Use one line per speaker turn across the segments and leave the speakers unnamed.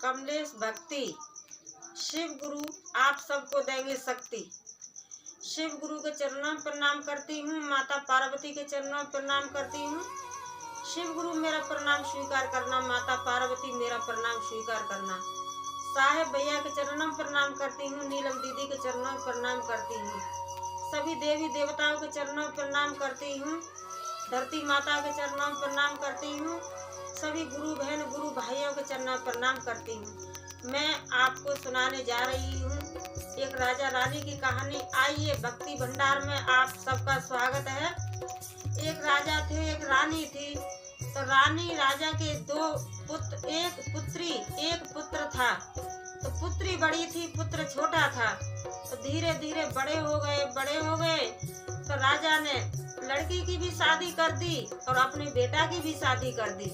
कमलेश भक्ति। शिव गुरु आप सबको देंगे शक्ति। शिव गुरु के चरणों में प्रणाम करती हूँ। माता पार्वती के चरणों में प्रणाम करती हूँ। शिव गुरु मेरा प्रणाम स्वीकार करना, माता पार्वती मेरा प्रणाम स्वीकार करना। साहेब भैया के चरणों में प्रणाम करती हूँ। नीलम दीदी के चरणों में प्रणाम करती हूँ। सभी देवी देवताओं के चरणों में प्रणाम करती हूँ। धरती माता के चरणों में प्रणाम करती हूँ। सभी गुरु बहन गुरु भाइयों के चरणों में प्रणाम करती हूँ। मैं आपको सुनाने जा रही हूँ एक राजा रानी की कहानी। आइए भक्ति भंडार में आप सबका स्वागत है। एक राजा थे, एक रानी थी। तो रानी राजा के दो पुत्र, एक पुत्र था। तो पुत्री बड़ी थी, पुत्र छोटा था। तो धीरे धीरे बड़े हो गए। तो राजा ने लड़की की भी शादी कर दी और अपने बेटा की भी शादी कर दी।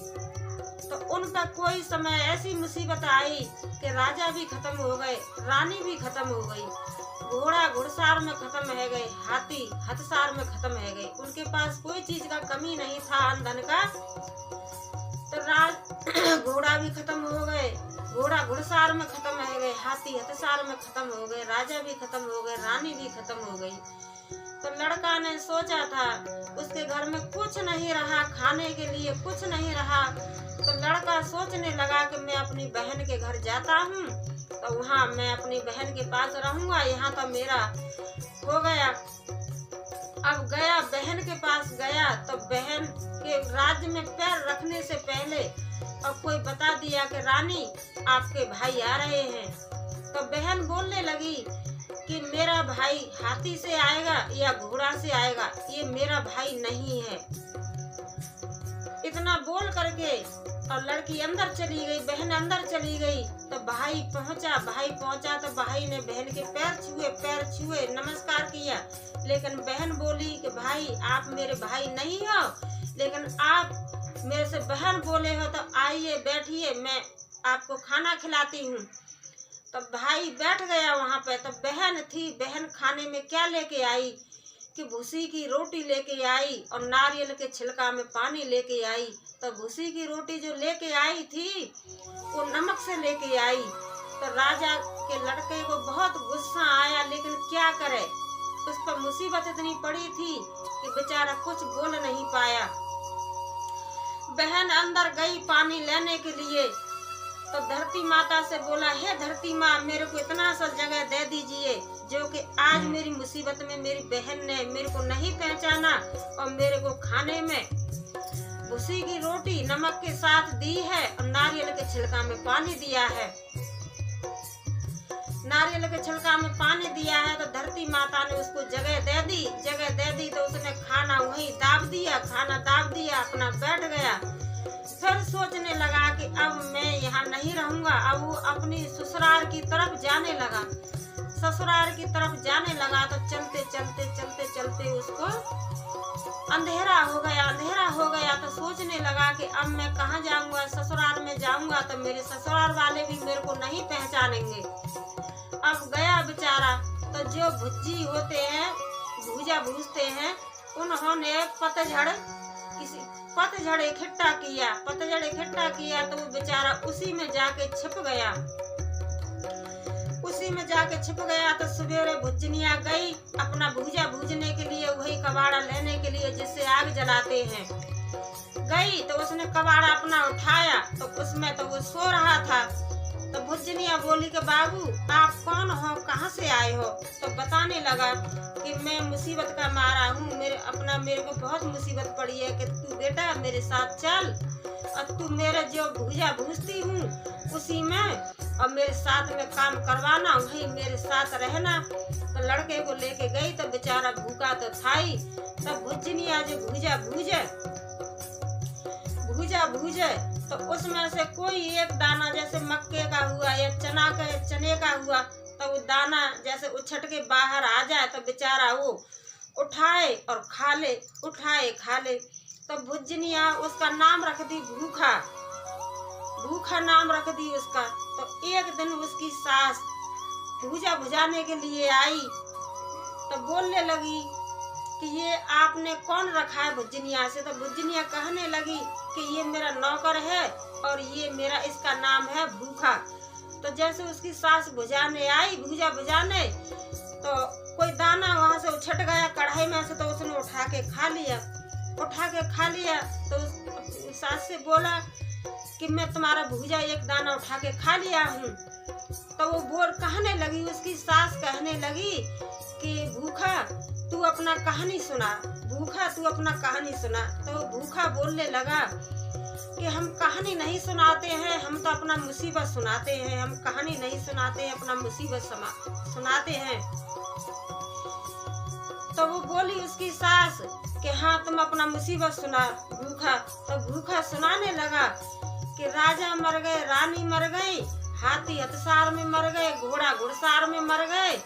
तो उनका कोई समय ऐसी मुसीबत आई कि राजा भी खत्म हो गए, रानी भी खत्म हो गई। घोड़ा घुड़सार में खत्म है गए, हाथी हथसार में खत्म है गए। उनके पास कोई चीज का कमी नहीं था, अन्न धन का। तो घोड़ा भी खत्म हो गए, घोड़ा घुड़सार में खत्म है गए, हाथी हथसार में खत्म हो गए, राजा भी खत्म हो गए, रानी भी खत्म हो गई। तो लड़का ने सोचा था, उसके घर में कुछ नहीं रहा, खाने के लिए कुछ नहीं रहा। तो लड़का सोचने लगा कि मैं अपनी बहन के घर जाता हूँ, तो वहाँ मैं अपनी बहन के पास रहूंगा, यहाँ तो मेरा हो गया। अब गया, बहन के पास गया। तो बहन के राज्य में पैर रखने से पहले अब कोई बता दिया कि रानी आपके भाई आ रहे हैं। तो बहन बोलने लगी कि मेरा भाई हाथी से आएगा या घोड़ा से आएगा, ये मेरा भाई नहीं है। इतना बोल करके और लड़की अंदर चली गई, बहन अंदर चली गई। तो भाई पहुंचा तो भाई ने बहन के पैर छुए नमस्कार किया। लेकिन बहन बोली कि भाई आप मेरे भाई नहीं हो, लेकिन आप मेरे से बहन बोले हो, तो आइए बैठिए, मैं आपको खाना खिलाती हूँ। तो भाई बैठ गया वहाँ पे। तो बहन थी, बहन खाने में क्या लेके आई कि भूसी की रोटी लेके आई और नारियल के छिलका में पानी लेके आई। तो भूसी की रोटी जो लेके आई थी वो नमक से लेके आई। तो राजा के लड़के को बहुत गुस्सा आया, लेकिन क्या करे, उस पर मुसीबत इतनी पड़ी थी कि बेचारा कुछ बोल नहीं पाया। बहन अंदर गई पानी लेने के लिए। तो धरती माता से बोला, हे धरती माँ, मेरे को इतना सा जगह दे दीजिए जो कि आज मेरी मुसीबत में मेरी बहन ने मेरे को नहीं पहचाना और मेरे को खाने में भूसी की रोटी नमक के साथ दी है और नारियल के छिलका में पानी दिया है। नारियल के छिलका में पानी दिया है। तो धरती माता ने उसको जगह दे दी। तो उसने खाना वहीं दाब दिया, अपना बैठ गया। फिर सोचने लगा कि अब मैं यहाँ नहीं रहूंगा। अब वो अपनी ससुराल की तरफ जाने लगा। तो चलते उसको अंधेरा हो गया। तो सोचने लगा कि अब मैं कहाँ जाऊंगा, ससुराल में जाऊंगा तो मेरे ससुराल वाले भी मेरे को नहीं पहचानेंगे। अब गया बेचारा। तो जो भुज्जी होते हैं, भूजा भूजते हैं, उन्होंने पतझड़ इकट्ठा किया। तो वो बेचारा उसी में जाके छिप गया। तो सवेरे भुजनिया गई अपना भूजा भूजने के लिए, वही कबाड़ा लेने के लिए जिससे आग जलाते हैं। गई तो उसने कबाड़ा अपना उठाया, तो उसमें तो वो सो रहा था। तो भुजनिया बोली कि बाबू आप कौन हो, कहाँ से आए हो? तो बताने लगा कि मैं मुसीबत का मारा हूँ, मेरे को बहुत मुसीबत पड़ी है कि तू बेटा मेरे साथ चल और तू मेरे जो भूजा भूजती हूँ उसी में और मेरे साथ में काम करवाना, वही मेरे साथ रहना। तो लड़के को लेके गई। तो बेचारा भूखा तो था ही। तब भुजनिया जो भूजा भूजे तो उसमें से कोई एक दाना जैसे मक्के का हुआ या चने का हुआ, तो वो दाना जैसे उछट के बाहर आ जाए तो बेचारा वो उठाए और खा ले। तो भुजनिया उसका नाम रख दी भूखा नाम रख दी उसका। तो एक दिन उसकी सास भूजा भुजाने के लिए आई। तो बोलने लगी कि ये आपने कौन रखा है भुजनिया से? तो भुजनिया कहने लगी कि ये मेरा नौकर है और ये इसका नाम है भूखा। तो जैसे उसकी सास भुजाने आई, भूजा भुजाने, तो कोई दाना वहां से उछट गया कढ़ाई में से, तो उसने उठा के खा लिया। तो सास से बोला कि मैं तुम्हारा भूजा एक दाना उठा के खा लिया हूँ। तो वो कहने लगी, उसकी सास कहने लगी कि भूखा तू अपना कहानी सुना, भूखा तू अपना कहानी सुना। तो भूखा बोलने लगा कि हम कहानी नहीं सुनाते हैं, हम तो अपना मुसीबत सुनाते हैं, हम कहानी नहीं सुनाते हैं, अपना मुसीबत सुनाते हैं। तो वो बोली उसकी सास कि हाँ तुम अपना मुसीबत सुना भूखा। तो भूखा सुनाने लगा कि राजा मर गए, रानी मर गई, हाथी हथसार में मर गए, घोड़ा घुड़सार में मर गए,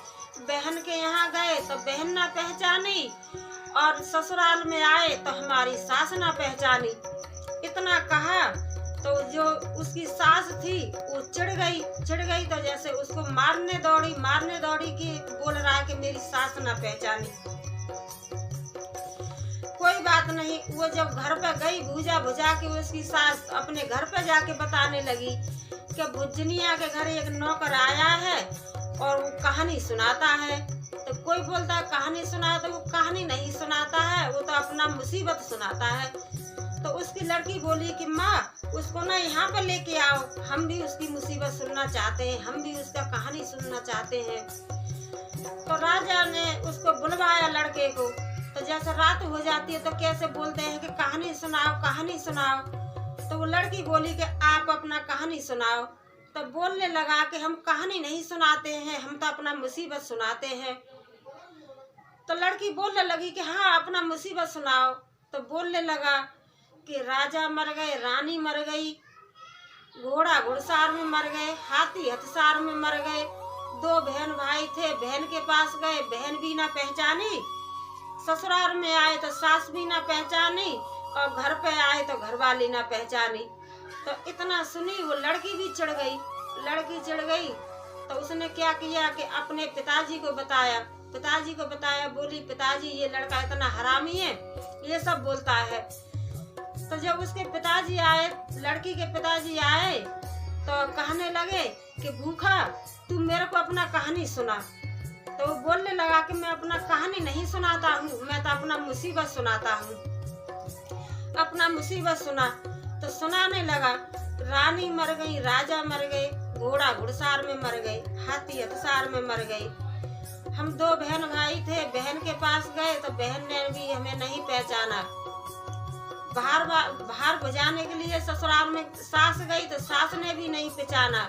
बहन के यहाँ गए तो बहन ना पहचानी, और ससुराल में आए तो हमारी सास ना पहचानी। इतना कहा तो जो उसकी सास थी वो चिढ़ गई। तो जैसे उसको मारने दौड़ी कि बोल रहा है कि मेरी सास ना पहचानी। कोई बात नहीं, वो जब घर पे गई भूजा भुजा के, उसकी सास अपने घर पे जाके बताने लगी कि भुजनिया के घर एक नौकर आया है और वो कहानी सुनाता है। तो कोई बोलता है कहानी सुना, तो वो कहानी नहीं सुनाता है, वो तो अपना मुसीबत सुनाता है। तो उसकी लड़की बोली कि माँ उसको ना यहाँ पे लेके आओ, हम भी उसकी मुसीबत सुनना चाहते हैं, हम भी उसका कहानी सुनना चाहते हैं। तो राजा ने उसको बुलवाया लड़के को। तो जैसे रात हो जाती है तो कैसे बोलते हैं कि कहानी सुनाओ। तो वो लड़की बोली कि आप अपना कहानी सुनाओ। तो बोलने लगा कि हम कहानी नहीं सुनाते हैं, हम तो अपना मुसीबत सुनाते हैं। तो लड़की बोलने लगी कि हाँ अपना मुसीबत सुनाओ। तो बोलने लगा कि राजा मर गए, रानी मर गई, घोड़ा घुड़सार में मर गए, हाथी हथसार में मर गए, 2 बहन भाई थे, बहन के पास गए, बहन भी ना पहचानी, ससुराल में आए तो सास भी ना पहचानी, और घर पे आए तो घरवाली ना पहचानी। तो इतना सुनी वो लड़की भी चिढ़ गई। तो उसने क्या किया कि अपने पिताजी को बताया। बोली पिताजी ये लड़का इतना हरामी है, ये सब बोलता है। तो जब उसके पिताजी आए, लड़की के पिताजी आए, तो कहने लगे कि भूखा तू मेरे को अपना कहानी सुना। तो वो बोलने लगा कि मैं अपना कहानी नहीं सुनाता हूँ, मैं तो अपना मुसीबत सुनाता हूँ। अपना मुसीबत सुना। तो सुनाने लगा, रानी मर गई, राजा मर गए, घोड़ा घुड़सार में मर गए, हाथी हथसार में मर गए, हम 2 बहन भाई थे, बहन के पास गए तो बहन ने भी हमें नहीं पहचाना, बाहर बजाने के लिए ससुराल में सास गई तो सास ने भी नहीं पहचाना,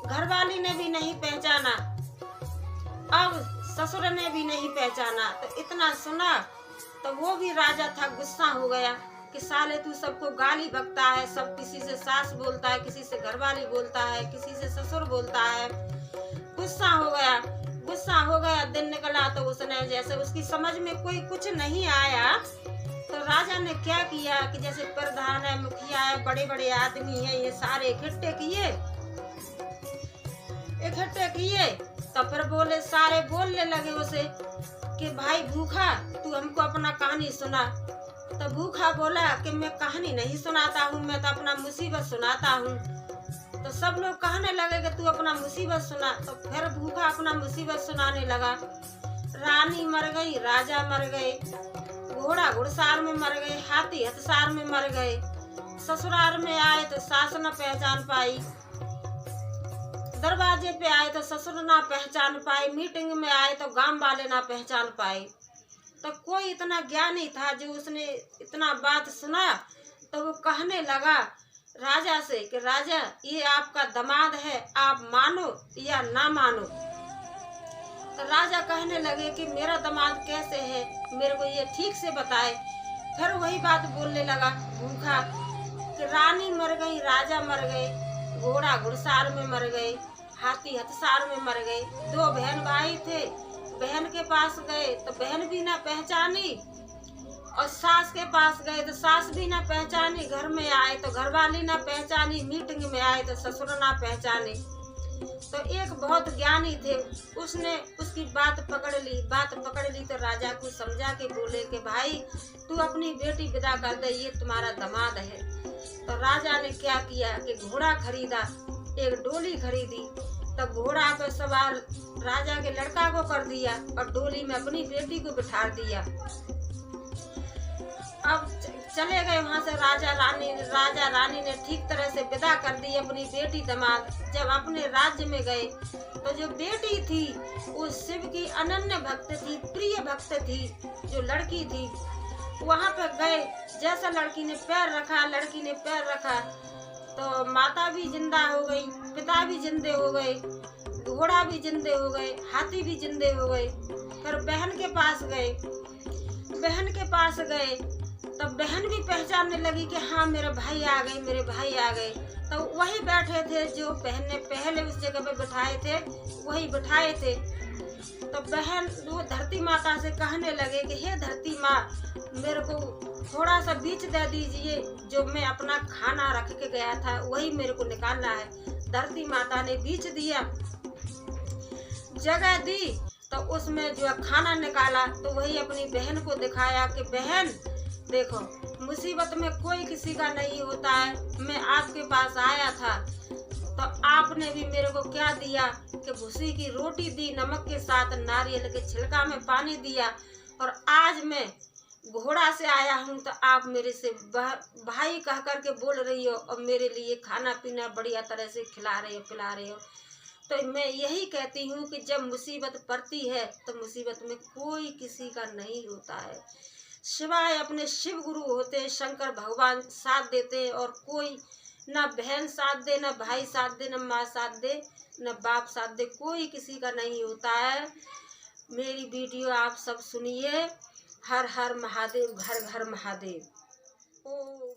घरवाली ने भी नहीं पहचाना, अब ससुर ने भी नहीं पहचाना। तो इतना सुना तो वो भी राजा था, गुस्सा हो गया कि साले तू सबको गाली बकता है, सब किसी से सास बोलता है, किसी से घरवाली बोलता है, किसी से ससुर बोलता है। गुस्सा हो गया। दिन निकला तो उसने जैसे उसकी समझ में कोई कुछ नहीं आया, तो राजा ने क्या किया कि जैसे प्रधान है, मुखिया है, बड़े बड़े आदमी है, ये सारे इकट्ठे किए। तो फिर सारे बोलने लगे उसे कि भाई भूखा तू हमको अपना कहानी सुना। तो भूखा बोला कि मैं कहानी नहीं सुनाता हूँ, मैं तो अपना मुसीबत सुनाता हूँ। तो सब लोग कहने लगे कि तू अपना मुसीबत सुना। तो फिर भूखा अपना मुसीबत सुनाने लगा। रानी मर गई, राजा मर गए, घोड़ा घुड़सार में मर गए, हाथी हथसार में मर गए, ससुराल में आए तो सास न पहचान पाई, दरवाजे पे आए तो ससुर ना पहचान पाए, मीटिंग में आए तो गांव वाले ना पहचान पाए। तो कोई इतना ज्ञानी था जो उसने इतना बात सुना। तो वो कहने लगा राजा से कि राजा ये आपका दामाद है, आप मानो या ना मानो। तो राजा कहने लगे कि मेरा दामाद कैसे है, मेरे को ये ठीक से बताए। फिर वही बात बोलने लगा भूखा कि रानी मर गई, राजा मर गए, घोड़ा घुड़सार में मर गए, हाथी हथसार में मर गए, 2 बहन भाई थे, बहन के पास गए तो बहन भी ना पहचानी, और सास के पास गए तो सास भी ना पहचानी, घर में आए तो घरवाली ना पहचानी, मीटिंग में आए तो ससुर ना पहचाने। तो एक बहुत ज्ञानी थे, उसने उसकी बात पकड़ ली। तो राजा को समझा के बोले कि भाई तू अपनी बेटी विदा कर दे, ये तुम्हारा दामाद है। तो राजा ने क्या किया कि घोड़ा खरीदा, एक डोली खरीदी। तब घोड़ा पे सवार राजा के लड़का को कर दिया और डोली में अपनी बेटी को बिठा दिया। अब चले गए वहां से। राजा रानी ने ठीक तरह से विदा कर दी अपनी बेटी दामाद। जब अपने राज्य में गए तो जो बेटी थी वो शिव की अनन्य भक्त थी, प्रिय भक्त थी। जो लड़की थी वहां पे गए, जैसा लड़की ने पैर रखा तो माता भी जिंदा हो गई, पिता भी जिंदे हो गए, घोड़ा भी जिंदे हो गए, हाथी भी जिंदे हो गए। फिर बहन के पास गए तब बहन भी पहचानने लगी कि हाँ मेरे भाई आ गए। तो वही बैठे थे जो बहन ने पहले उस जगह पे बिठाए थे, वही बिठाए थे। तो बहन वो धरती माता से कहने लगे कि हे धरती माँ, मेरे को थोड़ा सा बीज दे दीजिए, जो मैं अपना खाना रख के गया था वही मेरे को निकालना है। धरती माता ने बीज दिया, जगह दी, तो उसमें जो खाना निकाला तो वही अपनी बहन को दिखाया कि बहन देखो, मुसीबत में कोई किसी का नहीं होता है। मैं आपके पास आया था तो आपने भी मेरे को क्या दिया कि भूसी की रोटी दी, नमक के साथ नारियल के छिलका में पानी दिया। और आज मैं घोड़ा से आया हूँ तो आप मेरे से भाई कह करके बोल रही हो और मेरे लिए खाना पीना बढ़िया तरह से खिला रहे हो, पिला रहे हो। तो मैं यही कहती हूँ कि जब मुसीबत पड़ती है तो मुसीबत में कोई किसी का नहीं होता है, सिवाय अपने शिव गुरु होते हैं, शंकर भगवान साथ देते हैं। और कोई ना बहन साथ दे, ना भाई साथ दे, ना माँ साथ दे, ना बाप साथ दे, कोई किसी का नहीं होता है। मेरी वीडियो आप सब सुनिए। हर हर महादेव, घर घर महादेव। ओ